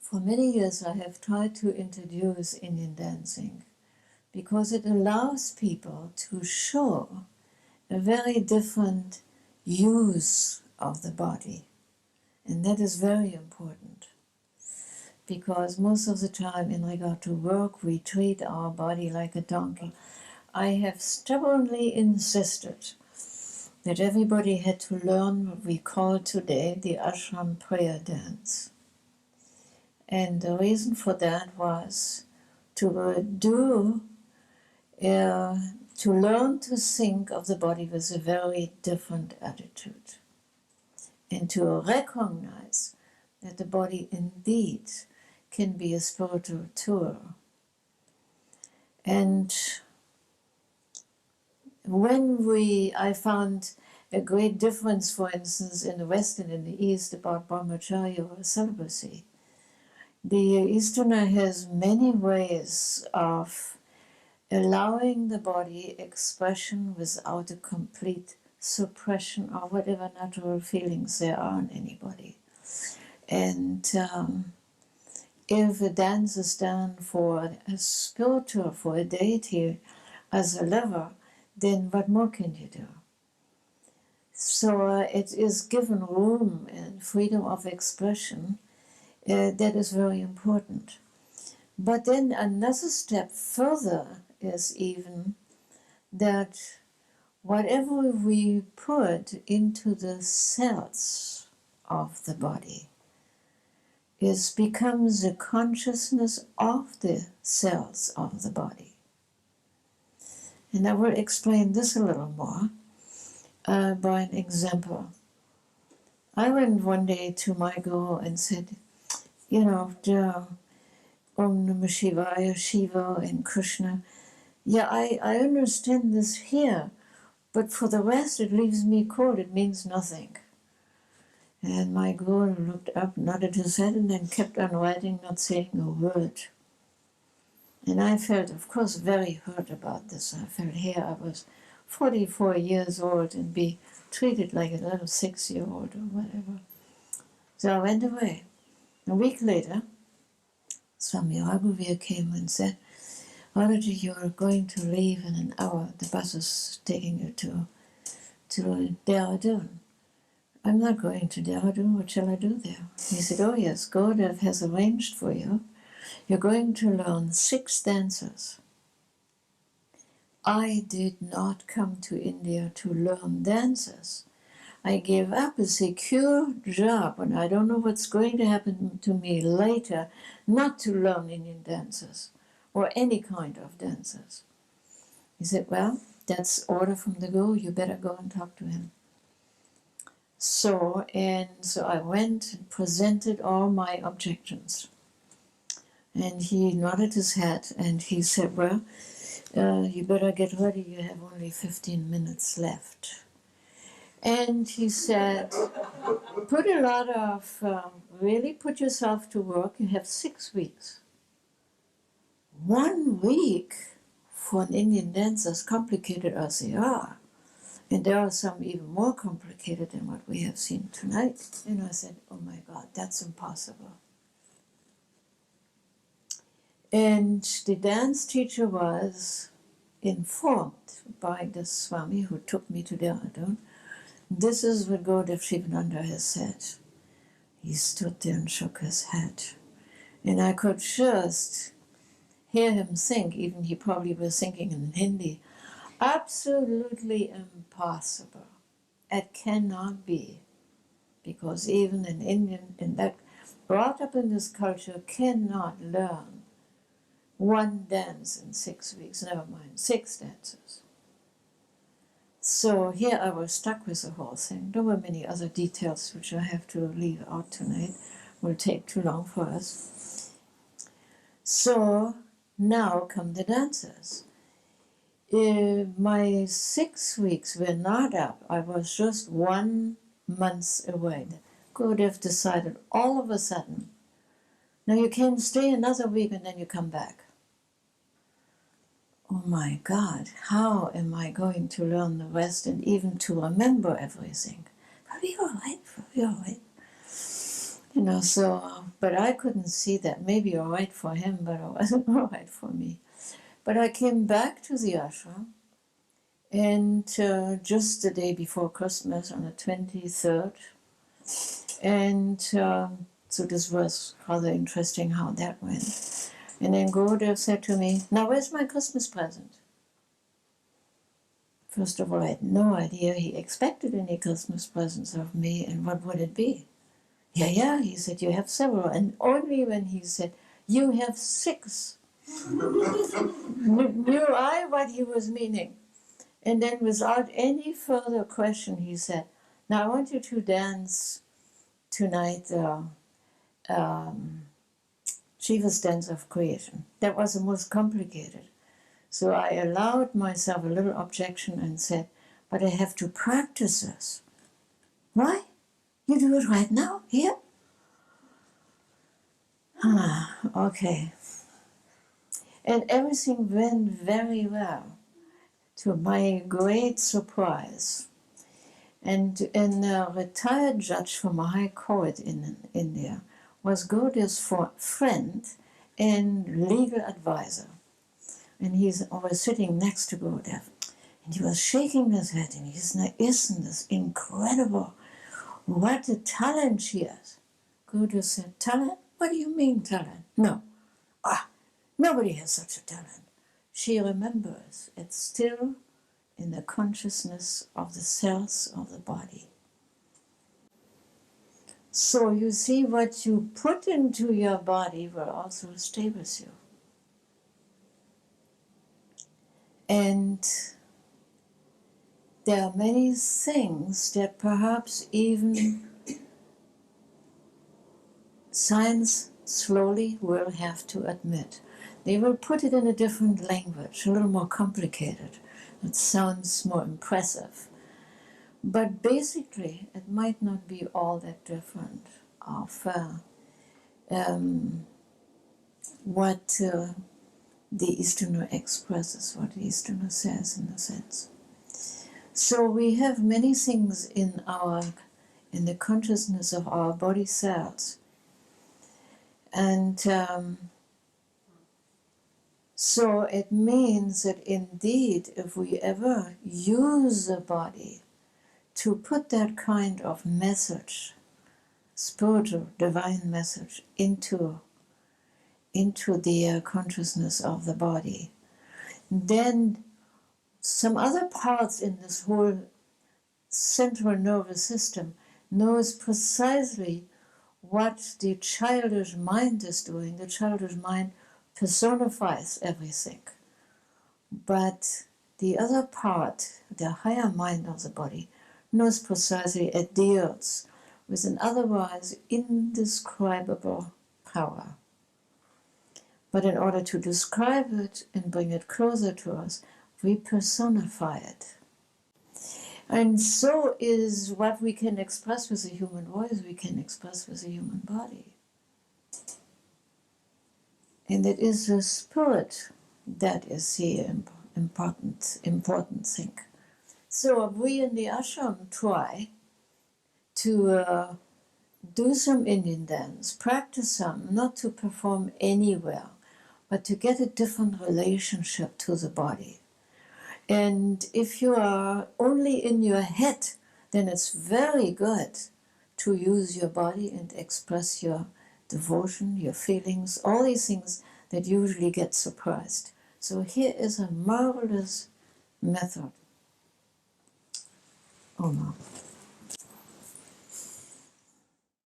For many years I have tried to introduce Indian dancing because it allows people to show a very different use of the body. And that is very important, because most of the time in regard to work, we treat our body like a donkey. I have stubbornly insisted that everybody had to learn what we call today the Ashram prayer dance. And the reason for that was to learn to think of the body with a very different attitude, and to recognize that the body indeed can be a spiritual tour. And I found a great difference, for instance, in the West and in the East about brahmacharya or celibacy. The Easterner has many ways of allowing the body expression without a complete suppression of whatever natural feelings there are in anybody. And if a dance is done for a spiritual, for a deity as a lover, then what more can you do? So it is given room and freedom of expression. That is very important. But then another step further is even that whatever we put into the cells of the body becomes a consciousness of the cells of the body. And I will explain this a little more by an example. I went one day to my guru and said, you know, Om Namah Shivaya, Shiva and Krishna, yeah, I understand this here, but for the rest it leaves me cold, it means nothing. And my guru looked up, nodded his head, and then kept on writing, not saying a word. And I felt, of course, very hurt about this. I felt here I was 44 years old and be treated like a little 6-year-old or whatever. So I went away. A week later, Swami Radha came and said, Radha, you are going to leave in an hour. The bus is taking you to Dehradun. I'm not going to Dehradun. What shall I do there? He said, oh yes, Gurudev has arranged for you. You're going to learn 6 dances. I did not come to India to learn dances. I gave up a secure job, and I don't know what's going to happen to me later, not to learn Indian dances or any kind of dances. He said, well, that's order from the Guru, you better go and talk to him. So I went and presented all my objections. And he nodded his head and he said, well, you better get ready, you have only 15 minutes left. And he said, really put yourself to work, you have 6 weeks. 1 week for an Indian dancer, as complicated as they are, and there are some even more complicated than what we have seen tonight. And I said, oh my God, that's impossible. And the dance teacher was informed by the Swami who took me to Dehradun. This is what Gurudev Shivananda has said. He stood there and shook his head. And I could just hear him think, even he probably was thinking in Hindi, absolutely impossible. It cannot be. Because even an Indian brought up in this culture cannot learn 1 dance in 6 weeks, never mind 6 dances. So here I was stuck with the whole thing. There were many other details which I have to leave out tonight. Will take too long for us. So now come the dances. My 6 weeks were not up. I was just 1 month away. Gurudev decided all of a sudden, now you can stay another week and then you come back. Oh my God, how am I going to learn the rest and even to remember everything? We'll be all right, we'll be all right. But I couldn't see that. Maybe all right for him, but it wasn't all right for me. But I came back to the ashram, and just the day before Christmas, on the 23rd, and so this was rather interesting how that went. And then Gurudev said to me, "Now where's my Christmas present?" First of all, I had no idea he expected any Christmas presents of me, and what would it be? Yeah, he said, "You have several." And only when he said, "You have 6, knew I what he was meaning. And then without any further question, he said, "Now I want you to dance tonight Shiva's Dance of Creation." That was the most complicated. So I allowed myself a little objection and said, "But I have to practice this." "Why? You do it right now, here?" Okay. And everything went very well, to my great surprise. And a retired judge from a high court in India was Gurudev's friend and legal advisor. And he was sitting next to Gurudev. And he was shaking his head, and he said, "Isn't this incredible? What a talent she has." Gurudev said, "Talent? What do you mean, talent?" "No. Nobody has such a talent. She remembers. It's still in the consciousness of the cells of the body." So you see, what you put into your body will also stay with you. And there are many things that perhaps even science slowly will have to admit. They will put it in a different language, a little more complicated. It sounds more impressive. But basically, it might not be all that different of what the Easterner expresses, what the Easterner says in a sense. So we have many things in the consciousness of our body cells. And so it means that indeed, if we ever use the body to put that kind of message, spiritual, divine message, into the consciousness of the body, then some other parts in this whole central nervous system knows precisely what the childish mind is doing. The childish mind personifies everything. But the other part, the higher mind of the body, knows precisely, it deals with an otherwise indescribable power. But in order to describe it and bring it closer to us, we personify it. And so is what we can express with the human voice, we can express with the human body. And it is the spirit that is the important thing. So we in the ashram try to do some Indian dance, practice some, not to perform anywhere, but to get a different relationship to the body. And if you are only in your head, then it's very good to use your body and express your devotion, your feelings, all these things that usually get suppressed. So here is a marvelous method. Oh no.